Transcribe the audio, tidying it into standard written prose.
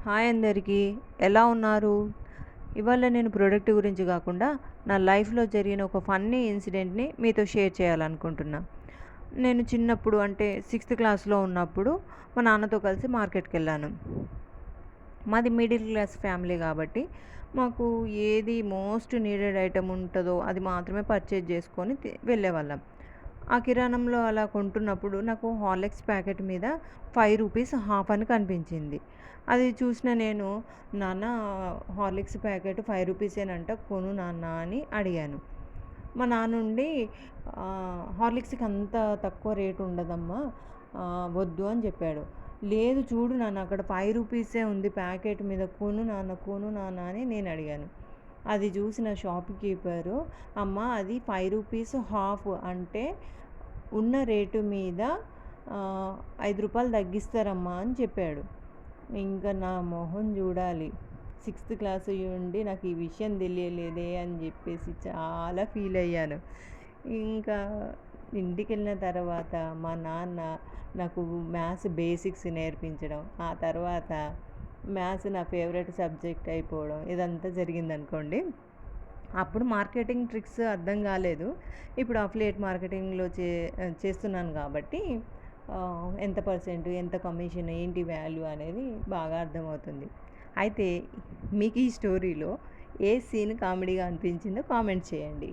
Hi అందరికీ, ఎలా ఉన్నారు? ఇవాళ నేను ప్రోడక్ట్ గురించి కాకుండా నా లైఫ్లో జరిగిన ఒక ఫన్నీ ఇన్సిడెంట్ని మీతో షేర్ చేయాలనుకుంటున్నా. నేను చిన్నప్పుడు అంటే సిక్స్త్ క్లాస్లో ఉన్నప్పుడు మా నాన్నతో కలిసి మార్కెట్కి వెళ్ళాను. మాది మిడిల్ క్లాస్ ఫ్యామిలీ కాబట్టి మాకు ఏది మోస్ట్ నీడెడ్ ఐటమ్ ఉంటుందో అది మాత్రమే పర్చేజ్ చేసుకొని వెళ్ళేవాళ్ళం. ఆ కిరాణంలో అలా కొంటున్నప్పుడు నాకు హార్లిక్స్ ప్యాకెట్ మీద రూ. 5 హాఫ్ అని కనిపించింది. అది చూసిన నేను, నాన్న హార్లిక్స్ ప్యాకెట్ రూ. 5 కొను నాన్న అని అడిగాను. మా నాన్నుండి హార్లిక్స్‌కి అంత తక్కువ రేటు ఉండదమ్మా, వద్దు అని చెప్పాడు. లేదు చూడు నాన్న, అక్కడ రూ. 5 ఉంది ప్యాకెట్ మీద, కొను నాన్న కొను నాన్న అని నేను అడిగాను. అది చూసిన షాప్ కీపరు, అమ్మ అది రూ. 5 హాఫ్ అంటే ఉన్న రేటు మీద రూ. 5 తగ్గిస్తారమ్మా అని చెప్పాడు. ఇంకా నా మొహం చూడాలి, సిక్స్త్ క్లాస్ ఉండి నాకు ఈ విషయం తెలియలేదే అని చెప్పేసి చాలా ఫీల్ అయ్యాను. ఇంకా ఇంటికి వెళ్ళిన తర్వాత మా నాన్న నాకు మ్యాథ్స్ బేసిక్స్ నేర్పించడం, ఆ తర్వాత మ్యాథ్స్ నా ఫేవరెట్ సబ్జెక్ట్ అయిపోవడం, ఇదంతా జరిగిందనుకోండి. అప్పుడు మార్కెటింగ్ ట్రిక్స్ అర్థం కాలేదు. ఇప్పుడు అఫిలియేట్ మార్కెటింగ్లో చేస్తున్నాను కాబట్టి ఎంత పర్సెంట్, ఎంత కమిషన్, ఏంటి వాల్యూ అనేది బాగా అర్థమవుతుంది. అయితే మీకు ఈ స్టోరీలో ఏ సీన్ కామెడీగా అనిపించిందో కామెంట్ చేయండి.